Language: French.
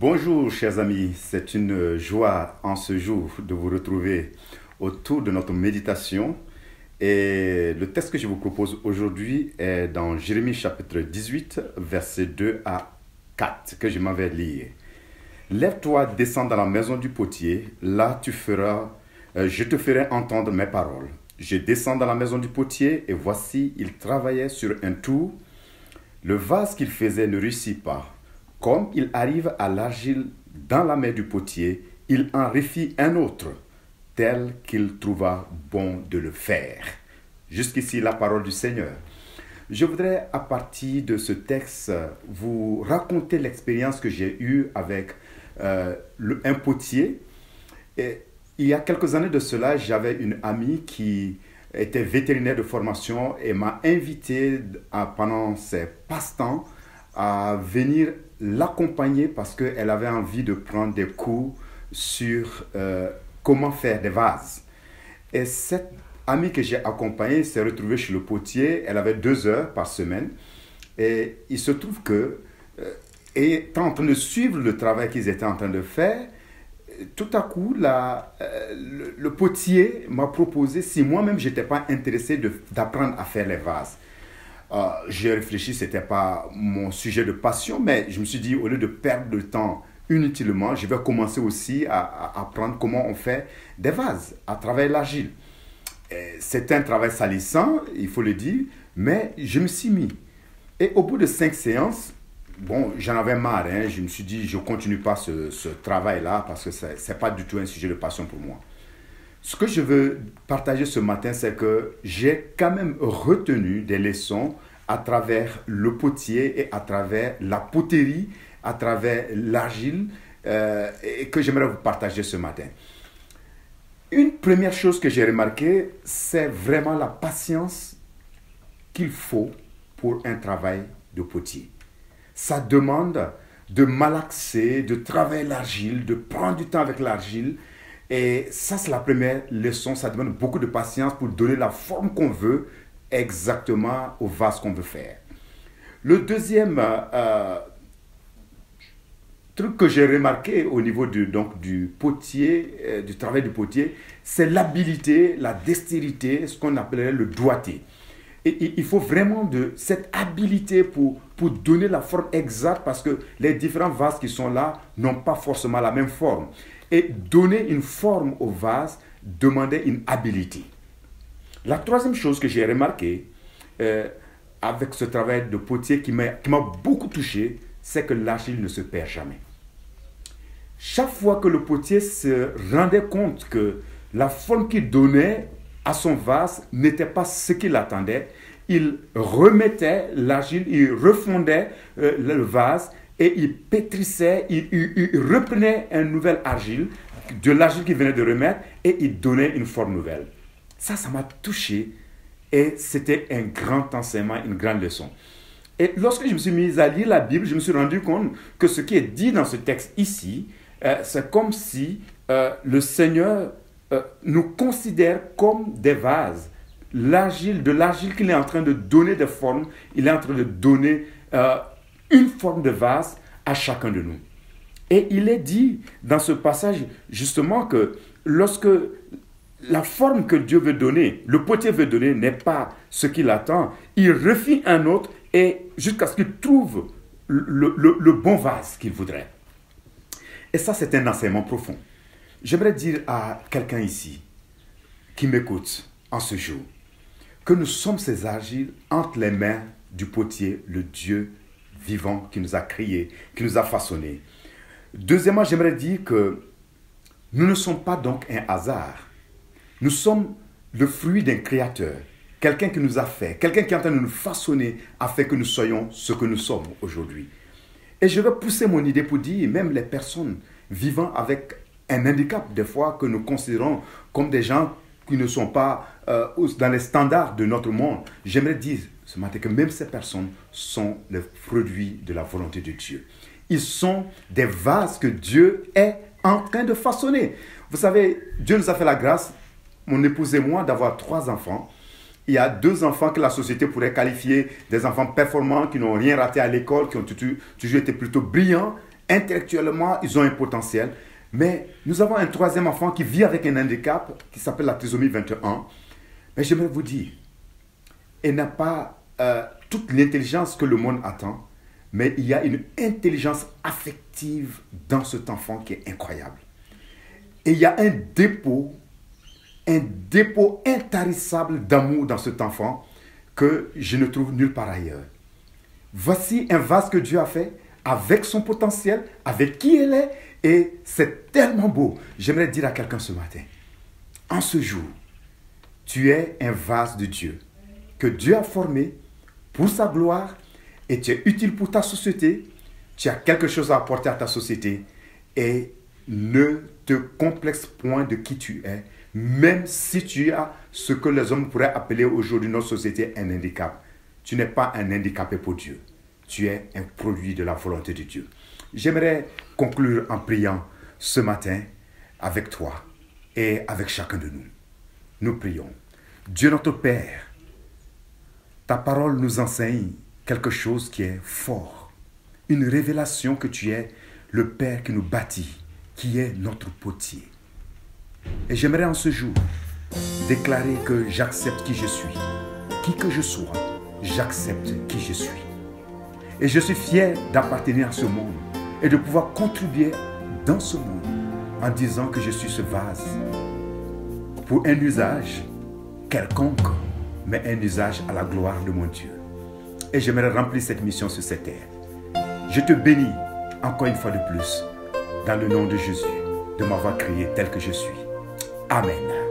Bonjour chers amis, c'est une joie en ce jour de vous retrouver autour de notre méditation. Et le texte que je vous propose aujourd'hui est dans Jérémie chapitre 18, versets 2 à 4, que je m'en vais lire. Lève-toi, descends dans la maison du potier, là je te ferai entendre mes paroles. Je descends dans la maison du potier et voici, il travaillait sur un tour. Le vase qu'il faisait ne réussit pas. Comme il arrive à l'argile dans la main du potier, il en refit un autre, tel qu'il trouva bon de le faire. Jusqu'ici, la parole du Seigneur. Je voudrais, à partir de ce texte, vous raconter l'expérience que j'ai eue avec un potier. Et il y a quelques années de cela, j'avais une amie qui était vétérinaire de formation et m'a invité pendant ses passe-temps à venir l'accompagner parce qu'elle avait envie de prendre des cours sur comment faire des vases. Et cette amie que j'ai accompagnée s'est retrouvée chez le potier. Elle avait 2 heures par semaine. Et il se trouve que, étant en train de suivre le travail qu'ils étaient en train de faire, tout à coup, le potier m'a proposé si moi-même je n'étais pas intéressé d'apprendre à faire les vases. J'ai réfléchi, ce n'était pas mon sujet de passion, mais je me suis dit, au lieu de perdre le temps inutilement, je vais commencer aussi à apprendre comment on fait des vases à travers l'argile. C'est un travail salissant, il faut le dire, mais je me suis mis. Et au bout de 5 séances, bon, j'en avais marre, hein, je me suis dit, je ne continue pas ce travail-là parce que ce n'est pas du tout un sujet de passion pour moi. Ce que je veux partager ce matin, c'est que j'ai quand même retenu des leçons à travers le potier et à travers la poterie, à travers l'argile, et que j'aimerais vous partager ce matin. Une première chose que j'ai remarquée, c'est vraiment la patience qu'il faut pour un travail de potier. Ça demande de malaxer, de travailler l'argile, de prendre du temps avec l'argile. Et ça, c'est la première leçon. Ça demande beaucoup de patience pour donner la forme qu'on veut exactement au vase qu'on veut faire. Le deuxième truc que j'ai remarqué au niveau du potier, du travail du potier, c'est l'habileté, la dextérité, ce qu'on appellerait le doigté. Et il faut vraiment de cette habileté pour donner la forme exacte parce que les différents vases qui sont là n'ont pas forcément la même forme. Et donner une forme au vase demandait une habileté. La troisième chose que j'ai remarqué avec ce travail de potier qui m'a beaucoup touché, c'est que l'argile ne se perd jamais. Chaque fois que le potier se rendait compte que la forme qu'il donnait à son vase n'était pas ce qu'il attendait, il remettait l'argile, il refondait le vase et il pétrissait, il reprenait une nouvelle argile, de l'argile qu'il venait de remettre et il donnait une forme nouvelle. Ça m'a touché et c'était un grand enseignement, une grande leçon. Et lorsque je me suis mis à lire la Bible, je me suis rendu compte que ce qui est dit dans ce texte ici, c'est comme si le Seigneur nous considère comme des vases. De l'argile qu'il est en train de donner des formes, il est en train de donner une forme de vase à chacun de nous. Et il est dit dans ce passage justement que lorsque la forme que Dieu veut donner, le potier veut donner n'est pas ce qu'il attend, il refit un autre et jusqu'à ce qu'il trouve le bon vase qu'il voudrait. Et ça, c'est un enseignement profond. J'aimerais dire à quelqu'un ici qui m'écoute en ce jour que nous sommes ces argiles entre les mains du potier, le Dieu vivant qui nous a créés, qui nous a façonnés. Deuxièmement, j'aimerais dire que nous ne sommes pas donc un hasard. Nous sommes le fruit d'un créateur, quelqu'un qui nous a fait, quelqu'un qui est en train de nous façonner afin que nous soyons ce que nous sommes aujourd'hui. Et je vais pousser mon idée pour dire, même les personnes vivant avec un handicap, des fois que nous considérons comme des gens qui ne sont pas dans les standards de notre monde, j'aimerais dire ce matin que même ces personnes sont le produit de la volonté de Dieu. Ils sont des vases que Dieu est en train de façonner. Vous savez, Dieu nous a fait la grâce, mon épouse et moi, d'avoir 3 enfants. Il y a 2 enfants que la société pourrait qualifier des enfants performants, qui n'ont rien raté à l'école, qui ont toujours été plutôt brillants. Intellectuellement, ils ont un potentiel. Mais nous avons un troisième enfant qui vit avec un handicap qui s'appelle la trisomie 21. Mais j'aimerais vous dire, elle n'a pas toute l'intelligence que le monde attend, mais il y a une intelligence affective dans cet enfant qui est incroyable. Et il y a un dépôt intarissable d'amour dans cet enfant que je ne trouve nulle part ailleurs. Voici un vase que Dieu a fait avec son potentiel, avec qui elle est, et c'est tellement beau. J'aimerais dire à quelqu'un ce matin, en ce jour, tu es un vase de Dieu, que Dieu a formé pour sa gloire, et tu es utile pour ta société, tu as quelque chose à apporter à ta société, et ne te complexe point de qui tu es, même si tu as ce que les hommes pourraient appeler aujourd'hui notre société un handicap. Tu n'es pas un handicapé pour Dieu. Tu es un produit de la volonté de Dieu. J'aimerais conclure en priant ce matin avec toi et avec chacun de nous. Nous prions. Dieu notre Père, ta parole nous enseigne quelque chose qui est fort. Une révélation que tu es le Père qui nous bâtit, qui est notre potier. Et j'aimerais en ce jour déclarer que j'accepte qui je suis. Qui que je sois, j'accepte qui je suis. Et je suis fier d'appartenir à ce monde et de pouvoir contribuer dans ce monde en disant que je suis ce vase pour un usage quelconque, mais un usage à la gloire de mon Dieu. Et j'aimerais remplir cette mission sur cette terre. Je te bénis encore une fois de plus dans le nom de Jésus de m'avoir créé tel que je suis. Amen.